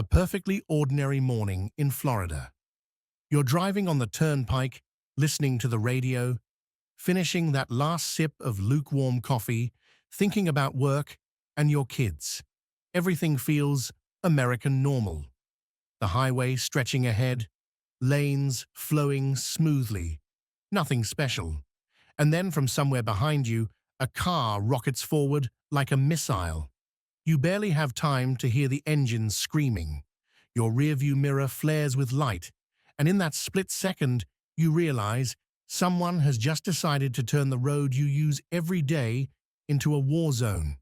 A perfectly ordinary morning in Florida. You're driving on the turnpike, listening to the radio, finishing that last sip of lukewarm coffee, thinking about work and your kids. Everything feels American normal. The highway stretching ahead, lanes flowing smoothly. Nothing special. And then from somewhere behind you, a car rockets forward like a missile. You barely have time to hear the engine screaming. Your rearview mirror flares with light, and in that split second, you realize someone has just decided to turn the road you use every day into a war zone.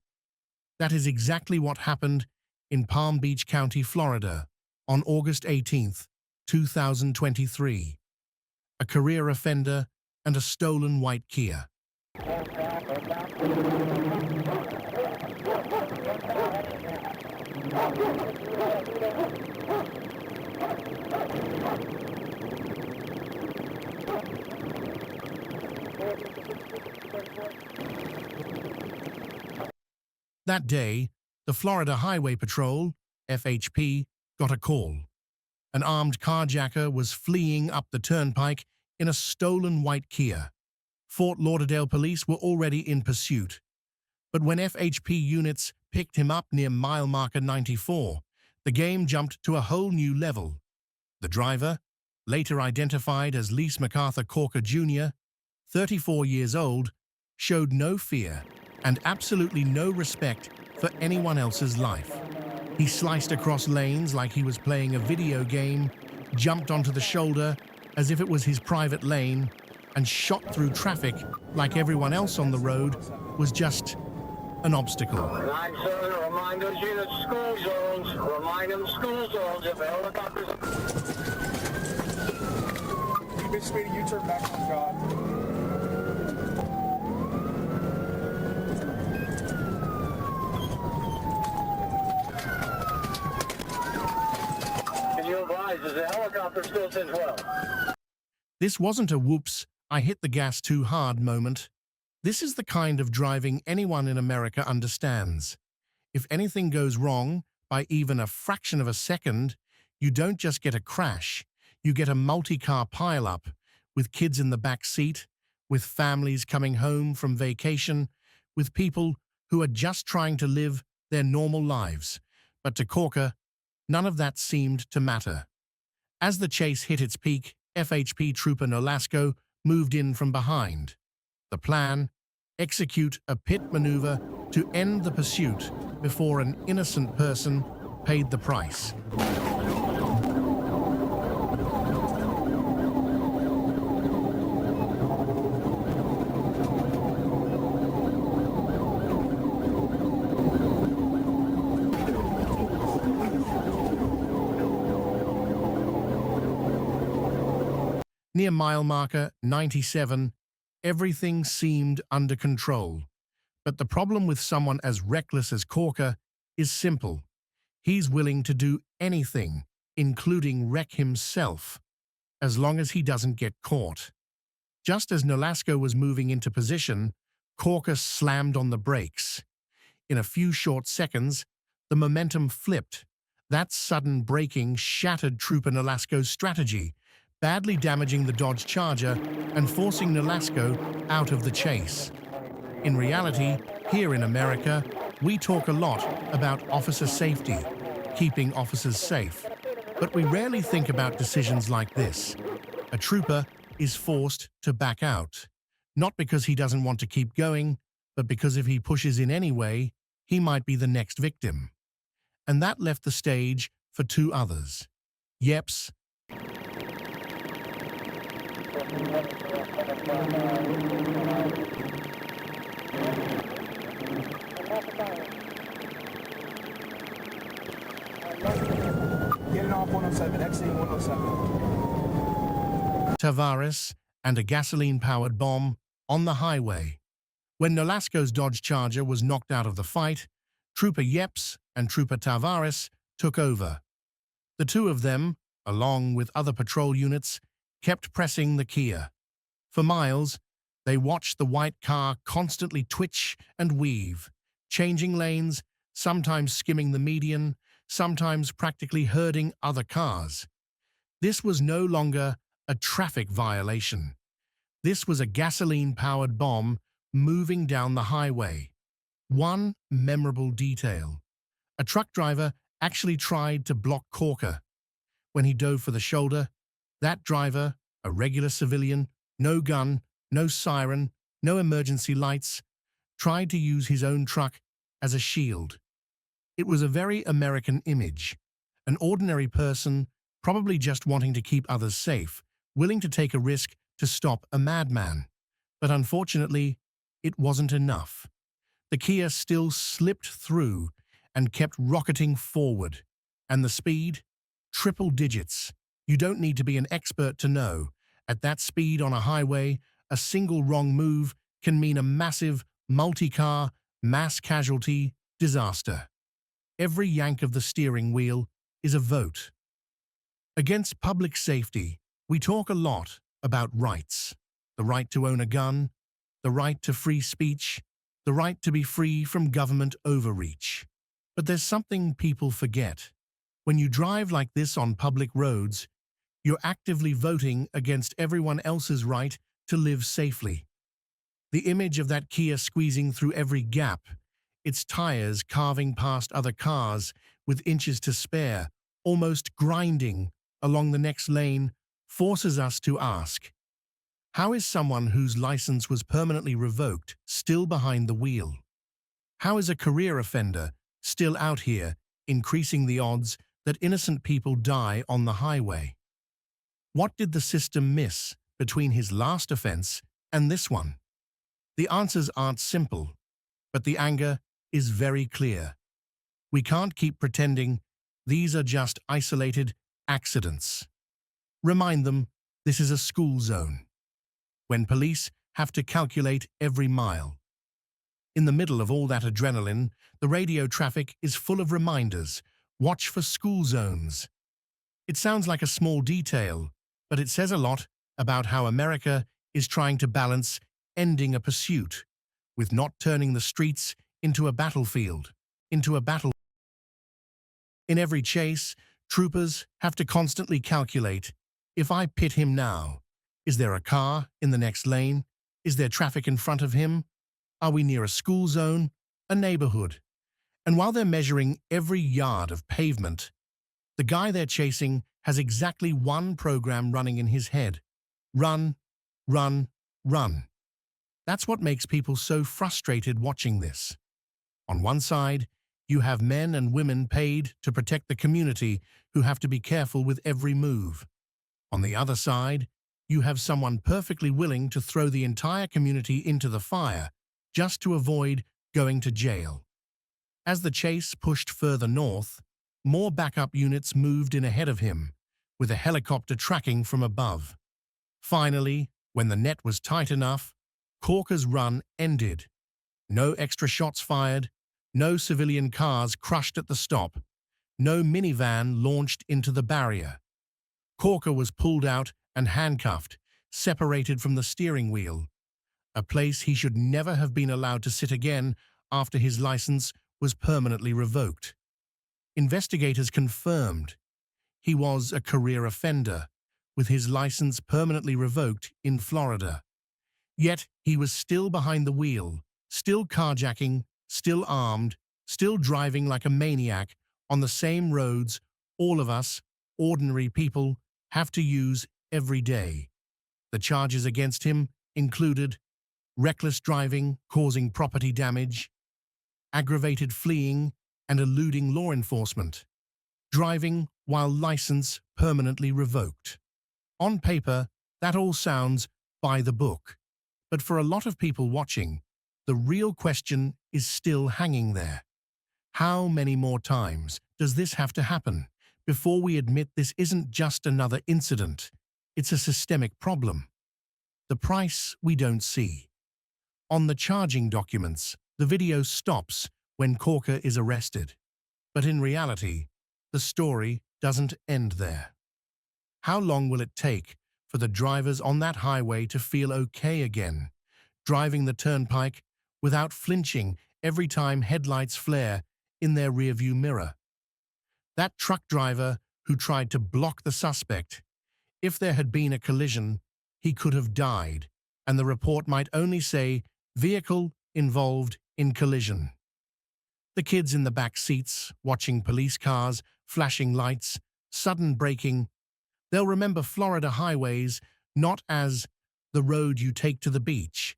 That is exactly what happened in Palm Beach County, Florida, on August 18th, 2023. A career offender and a stolen white Kia. That day, the Florida Highway Patrol, FHP, got a call. An armed carjacker was fleeing up the turnpike in a stolen white Kia. Fort Lauderdale police were already in pursuit. But when FHP units picked him up near mile marker 94, the game jumped to a whole new level. The driver, later identified as Lise MacArthur Corker Jr., 34 years old, showed no fear and absolutely no respect for anyone else's life. He sliced across lanes like he was playing a video game, jumped onto the shoulder as if it was his private lane, and shot through traffic like everyone else on the road was just an obstacle. 9-7, remind those units school zones. Remind them school zones if the helicopters... You basically made a U-turn back on God. Can you advise, is the helicopter still as well? This wasn't a whoops, I hit the gas too hard moment. This is the kind of driving anyone in America understands. If anything goes wrong by even a fraction of a second, you don't just get a crash, you get a multi-car pileup, with kids in the back seat, with families coming home from vacation, with people who are just trying to live their normal lives. But to Corker, none of that seemed to matter. As the chase hit its peak, FHP Trooper Nolasco moved in from behind. The plan? Execute a pit maneuver to end the pursuit before an innocent person paid the price. Near mile marker 97, everything seemed under control. But the problem with someone as reckless as Corker is simple. He's willing to do anything, including wreck himself, as long as he doesn't get caught. Just as Nolasco was moving into position, Corker slammed on the brakes. In a few short seconds, the momentum flipped. That sudden braking shattered Trooper Nolasco's strategy, badly damaging the Dodge Charger and forcing Nolasco out of the chase. In reality, here in America, we talk a lot about officer safety, keeping officers safe. But we rarely think about decisions like this. A trooper is forced to back out, not because he doesn't want to keep going, but because if he pushes in anyway, he might be the next victim. And that left the stage for two others. Yeps. Getting off 107, exiting 107. Tavares and a gasoline-powered bomb on the highway. When Nolasco's Dodge Charger was knocked out of the fight, Trooper Yeps and Trooper Tavares took over. The two of them, along with other patrol units, kept pressing the Kia. For miles, they watched the white car constantly twitch and weave, changing lanes, sometimes skimming the median, sometimes practically herding other cars. This was no longer a traffic violation. This was a gasoline-powered bomb moving down the highway. One memorable detail. A truck driver actually tried to block Corker. When he dove for the shoulder, that driver, a regular civilian, no gun, no siren, no emergency lights, tried to use his own truck as a shield. It was a very American image. An ordinary person, probably just wanting to keep others safe, willing to take a risk to stop a madman. But unfortunately, it wasn't enough. The Kia still slipped through and kept rocketing forward. And the speed? Triple digits. You don't need to be an expert to know. At that speed on a highway, a single wrong move can mean a massive, multi-car, mass casualty disaster. Every yank of the steering wheel is a vote. Against public safety, we talk a lot about rights. The right to own a gun, the right to free speech, the right to be free from government overreach. But there's something people forget. When you drive like this on public roads, you're actively voting against everyone else's right to live safely. The image of that Kia squeezing through every gap, its tires carving past other cars with inches to spare, almost grinding along the next lane, forces us to ask, how is someone whose license was permanently revoked still behind the wheel? How is a career offender still out here, increasing the odds that innocent people die on the highway? What did the system miss between his last offense and this one? The answers aren't simple, but the anger is very clear. We can't keep pretending these are just isolated accidents. Remind them this is a school zone, when police have to calculate every mile. In the middle of all that adrenaline, the radio traffic is full of reminders. Watch for school zones. It sounds like a small detail, but it says a lot about how America is trying to balance ending a pursuit with not turning the streets into a battlefield, into a battle. In every chase, troopers have to constantly calculate, if I pit him now, is there a car in the next lane? Is there traffic in front of him? Are we near a school zone, a neighborhood? And while they're measuring every yard of pavement, the guy they're chasing has exactly one program running in his head. Run, run, run. That's what makes people so frustrated watching this. On one side, you have men and women paid to protect the community who have to be careful with every move. On the other side, you have someone perfectly willing to throw the entire community into the fire just to avoid going to jail. As the chase pushed further north, more backup units moved in ahead of him, with a helicopter tracking from above. Finally, when the net was tight enough, Corker's run ended. No extra shots fired, no civilian cars crushed at the stop, no minivan launched into the barrier. Corker was pulled out and handcuffed, separated from the steering wheel, a place he should never have been allowed to sit again after his license was permanently revoked. Investigators confirmed he was a career offender, with his license permanently revoked in Florida. Yet he was still behind the wheel, still carjacking, still armed, still driving like a maniac on the same roads all of us, ordinary people, have to use every day. The charges against him included reckless driving causing property damage, aggravated fleeing and eluding law enforcement, driving while license permanently revoked. On paper, that all sounds by the book. But for a lot of people watching, the real question is still hanging there. How many more times does this have to happen before we admit this isn't just another incident, it's a systemic problem? The price we don't see. On the charging documents, the video stops when Corker is arrested. But in reality, the story doesn't end there. How long will it take for the drivers on that highway to feel okay again, driving the turnpike without flinching every time headlights flare in their rearview mirror? That truck driver who tried to block the suspect. If there had been a collision, he could have died, and the report might only say, vehicle involved in collision. The kids in the back seats, watching police cars, flashing lights, sudden braking. They'll remember Florida highways not as the road you take to the beach,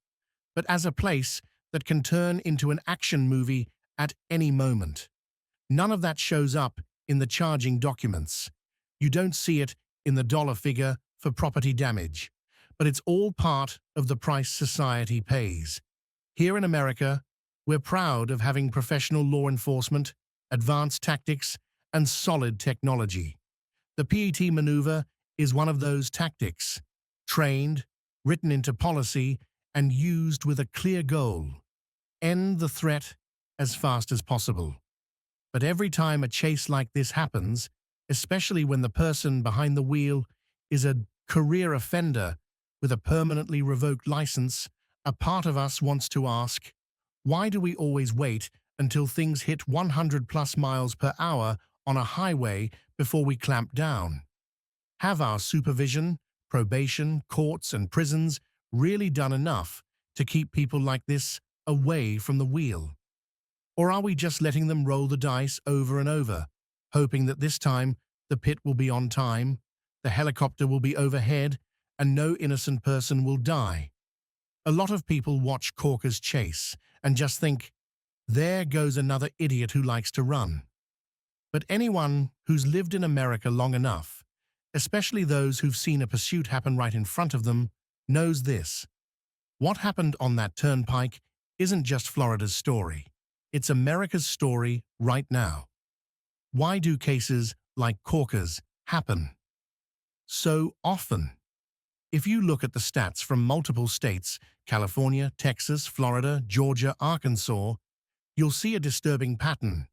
but as a place that can turn into an action movie at any moment. None of that shows up in the charging documents. You don't see it in the dollar figure for property damage, but it's all part of the price society pays. Here in America, we're proud of having professional law enforcement, advanced tactics, and solid technology. The PET maneuver is one of those tactics, trained, written into policy, and used with a clear goal: end the threat as fast as possible. But every time a chase like this happens, especially when the person behind the wheel is a career offender with a permanently revoked license, a part of us wants to ask, why do we always wait until things hit 100+ miles per hour on a highway before we clamp down? Have our supervision, probation, courts, and prisons really done enough to keep people like this away from the wheel? Or are we just letting them roll the dice over and over, hoping that this time the pit will be on time, the helicopter will be overhead, and no innocent person will die? A lot of people watch corkers chase and just think, there goes another idiot who likes to run. But anyone who's lived in America long enough, especially those who've seen a pursuit happen right in front of them, knows this. What happened on that turnpike isn't just Florida's story. It's America's story right now. Why do cases like corkers happen so often? If you look at the stats from multiple states, California, Texas, Florida, Georgia, Arkansas, you'll see a disturbing pattern.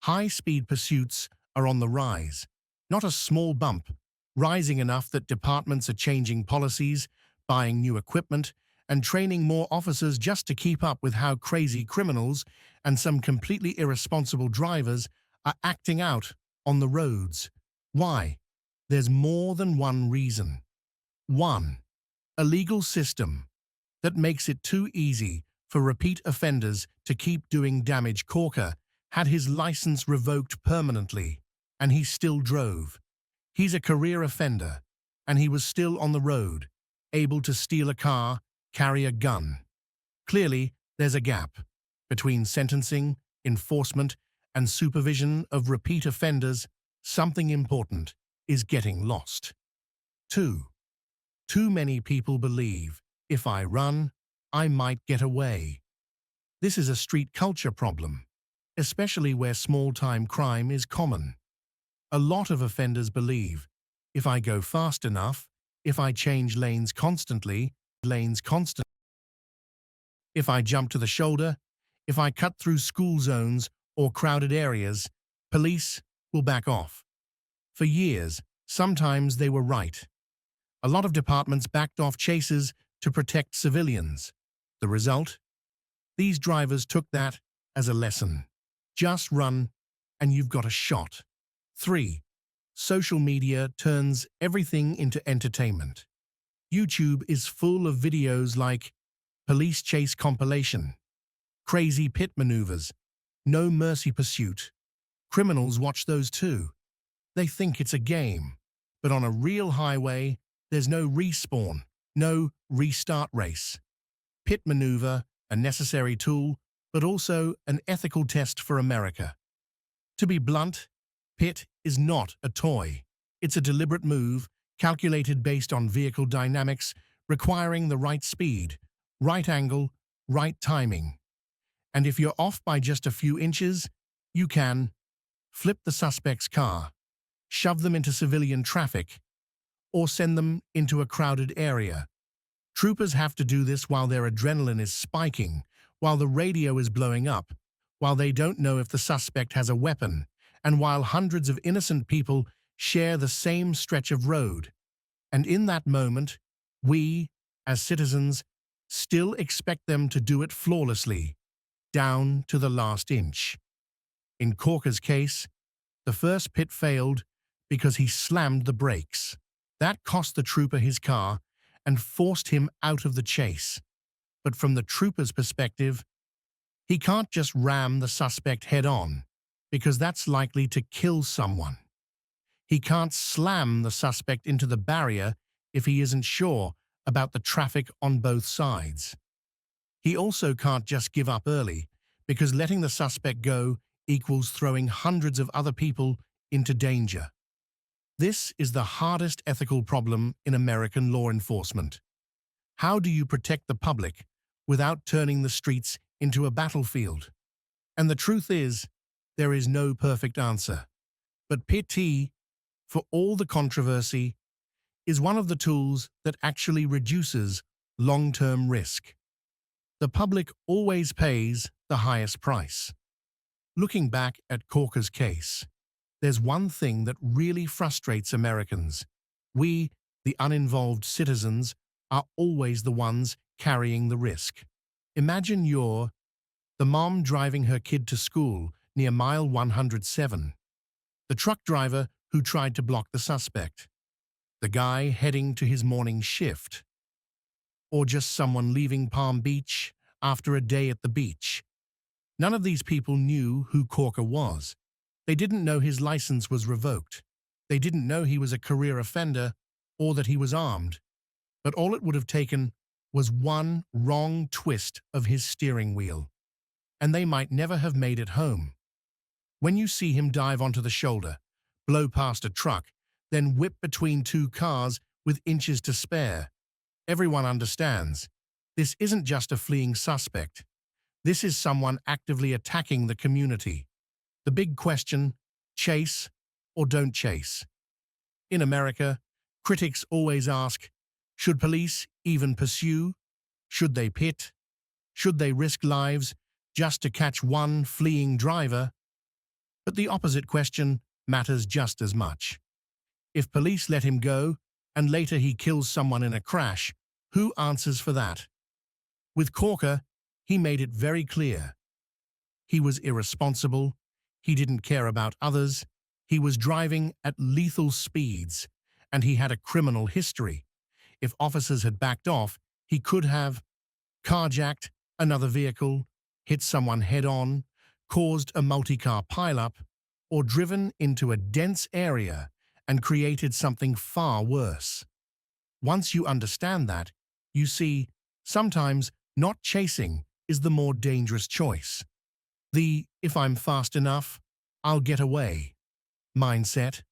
High-speed pursuits are on the rise, not a small bump, rising enough that departments are changing policies, buying new equipment, and training more officers just to keep up with how crazy criminals and some completely irresponsible drivers are acting out on the roads. Why? There's more than one reason. 1. A legal system that makes it too easy for repeat offenders to keep doing damage. Corker had his license revoked permanently, and he still drove. He's a career offender, and he was still on the road, able to steal a car, carry a gun. Clearly, there's a gap between sentencing, enforcement, and supervision of repeat offenders. Something important is getting lost. 2. Too many people believe, if I run, I might get away. This is a street culture problem, especially where small-time crime is common. A lot of offenders believe, if I go fast enough, if I change lanes constantly, if I jump to the shoulder, if I cut through school zones or crowded areas, police will back off. For years, sometimes they were right. A lot of departments backed off chases to protect civilians. The result? These drivers took that as a lesson. Just run, and you've got a shot. 3. Social media turns everything into entertainment. YouTube is full of videos like police chase compilation, crazy pit maneuvers, no mercy pursuit. Criminals watch those too. They think it's a game, but on a real highway, there's no respawn, no restart race. Pit maneuver, a necessary tool, but also an ethical test for America. To be blunt, pit is not a toy. It's a deliberate move, calculated based on vehicle dynamics, requiring the right speed, right angle, right timing. And if you're off by just a few inches, you can flip the suspect's car, shove them into civilian traffic, or send them into a crowded area. Troopers have to do this while their adrenaline is spiking, while the radio is blowing up, while they don't know if the suspect has a weapon, and while hundreds of innocent people share the same stretch of road. And in that moment, we, as citizens, still expect them to do it flawlessly, down to the last inch. In Corker's case, The first pit failed because he slammed the brakes. That cost the trooper his car and forced him out of the chase. But from the trooper's perspective, he can't just ram the suspect head-on, because that's likely to kill someone. He can't slam the suspect into the barrier if he isn't sure about the traffic on both sides. He also can't just give up early, because letting the suspect go equals throwing hundreds of other people into danger. This is the hardest ethical problem in American law enforcement. How do you protect the public without turning the streets into a battlefield? And the truth is, there is no perfect answer. But PT, for all the controversy, is one of the tools that actually reduces long-term risk. The public always pays the highest price. Looking back at Corker's case, there's one thing that really frustrates Americans. We, the uninvolved citizens, are always the ones carrying the risk. Imagine you're the mom driving her kid to school near mile 107, the truck driver who tried to block the suspect, the guy heading to his morning shift, or just someone leaving Palm Beach after a day at the beach. None of these people knew who Corker was. They didn't know his license was revoked. They didn't know he was a career offender or that he was armed. But all it would have taken was one wrong twist of his steering wheel, and they might never have made it home. When you see him dive onto the shoulder, blow past a truck, then whip between two cars with inches to spare, everyone understands. This isn't just a fleeing suspect. This is someone actively attacking the community. The big question, chase or don't chase? In America, critics always ask, should police even pursue? Should they pit? Should they risk lives just to catch one fleeing driver? But the opposite question matters just as much. If police let him go and later he kills someone in a crash, who answers for that? With Corker, he made it very clear. He was irresponsible. He didn't care about others. He was driving at lethal speeds, and he had a criminal history. If officers had backed off, he could have carjacked another vehicle, hit someone head-on, caused a multi-car pileup, or driven into a dense area and created something far worse. Once you understand that, you see, sometimes not chasing is the more dangerous choice. The "if I'm fast enough, I'll get away" mindset,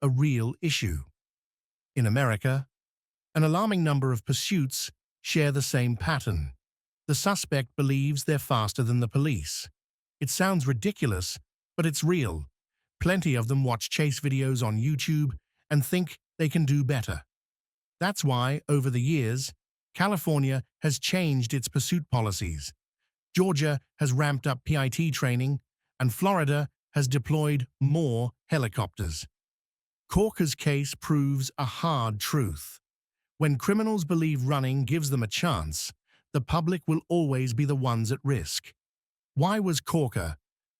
a real issue. In America, an alarming number of pursuits share the same pattern. The suspect believes they're faster than the police. It sounds ridiculous, but it's real. Plenty of them watch chase videos on YouTube and think they can do better. That's why, over the years, California has changed its pursuit policies. Georgia has ramped up PIT training, and Florida has deployed more helicopters. Corker's case proves a hard truth. When criminals believe running gives them a chance, the public will always be the ones at risk. Why was Corker,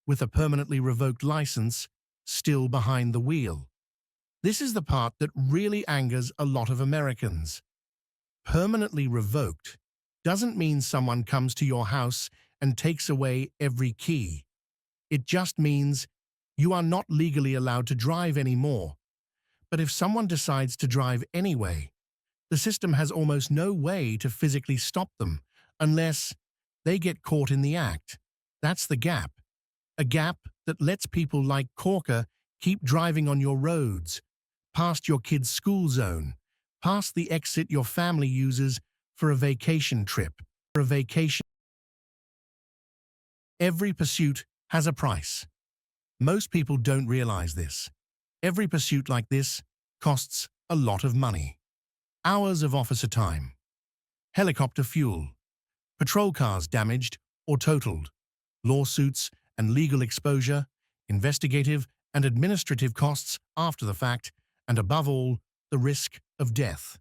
with a permanently revoked license, still behind the wheel? This is the part that really angers a lot of Americans. Permanently revoked doesn't mean someone comes to your house and takes away every key. It just means you are not legally allowed to drive anymore. But if someone decides to drive anyway, the system has almost no way to physically stop them unless they get caught in the act. That's the gap. A gap that lets people like Corker keep driving on your roads, past your kid's school zone, past the exit your family uses for a vacation trip. Every pursuit has a price. Most people don't realize this. Every pursuit like this costs a lot of money. Hours of officer time, helicopter fuel, patrol cars damaged or totaled, lawsuits and legal exposure, investigative and administrative costs after the fact, and above all, the risk of death.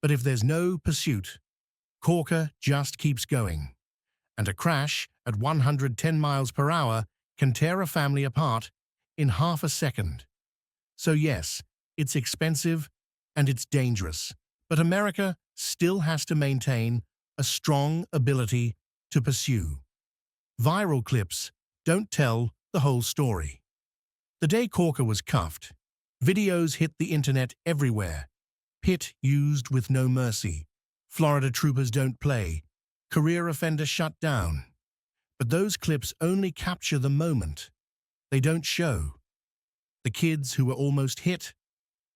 But if there's no pursuit, Corker just keeps going. And a crash at 110 miles per hour can tear a family apart in half a second. So yes, it's expensive and it's dangerous, but America still has to maintain a strong ability to pursue. Viral clips don't tell the whole story. The day Corker was cuffed, videos hit the internet everywhere. Pit used with no mercy. Florida troopers don't play. Career offender shut down. But those clips only capture the moment. They don't show the kids who were almost hit,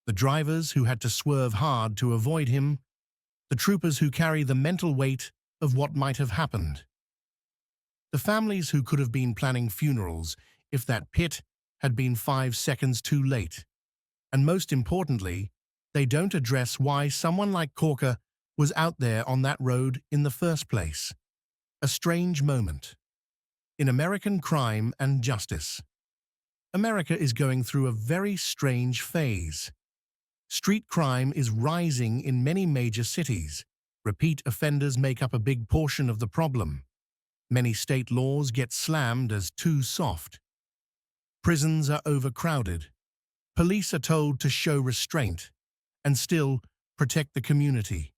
the drivers who had to swerve hard to avoid him, the troopers who carry the mental weight of what might have happened, the families who could have been planning funerals if that Pit had been 5 seconds too late. And most importantly, they don't address why someone like Corker was out there on that road in the first place. A strange moment in American crime and justice. America is going through a very strange phase. Street crime is rising in many major cities. Repeat offenders make up a big portion of the problem. Many state laws get slammed as too soft. Prisons are overcrowded. Police are told to show restraint and still protect the community.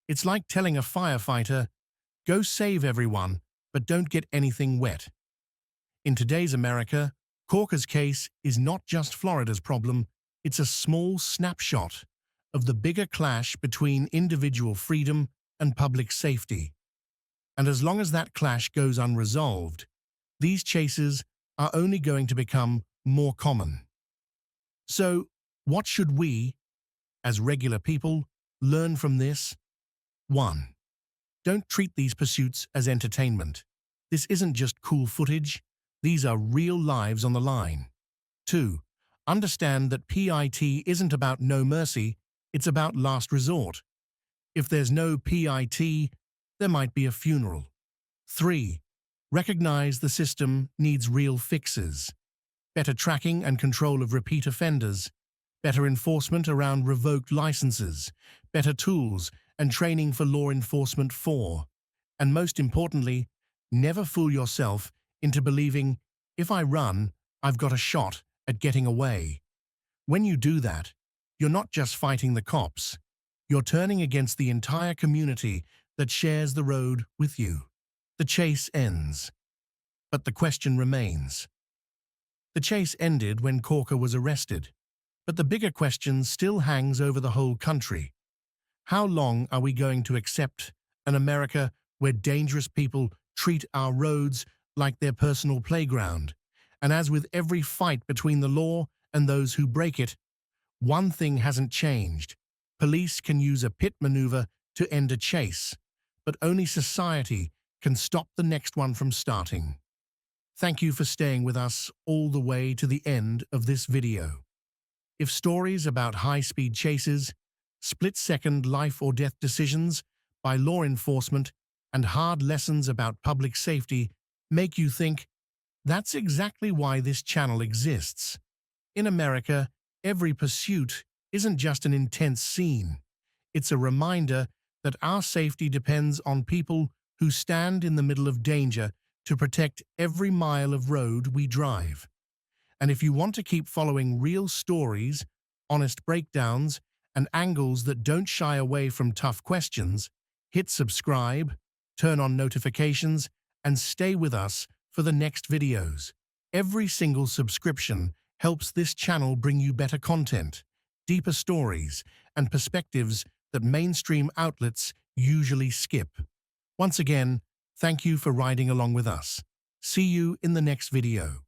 It's like telling a firefighter, go save everyone, but don't get anything wet. In today's America, Corker's case is not just Florida's problem, it's a small snapshot of the bigger clash between individual freedom and public safety. And as long as that clash goes unresolved, these chases are only going to become more common. So, what should we, as regular people, learn from this? 1. Don't treat these pursuits as entertainment. This isn't just cool footage, these are real lives on the line. 2. Understand that PIT isn't about no mercy, it's about last resort. If there's no PIT, there might be a funeral. 3. Recognize the system needs real fixes. Better tracking and control of repeat offenders, better enforcement around revoked licenses, better tools and training for law enforcement. 4. And most importantly, never fool yourself into believing, if I run, I've got a shot at getting away. When you do that, you're not just fighting the cops, you're turning against the entire community that shares the road with you. The chase ends. But the question remains. The chase ended when Corker was arrested, but the bigger question still hangs over the whole country. How long are we going to accept an America where dangerous people treat our roads like their personal playground? And as with every fight between the law and those who break it, one thing hasn't changed. Police can use a pit maneuver to end a chase, but only society can stop the next one from starting. Thank you for staying with us all the way to the end of this video. If stories about high-speed chases, split-second life or death decisions by law enforcement, and hard lessons about public safety make you think, that's exactly why this channel exists. In America, every pursuit isn't just an intense scene. It's a reminder that our safety depends on people who stand in the middle of danger to protect every mile of road we drive. And if you want to keep following real stories, honest breakdowns, and angles that don't shy away from tough questions, hit subscribe, turn on notifications, and stay with us for the next videos. Every single subscription helps this channel bring you better content, deeper stories, and perspectives that mainstream outlets usually skip. Once again, thank you for riding along with us. See you in the next video.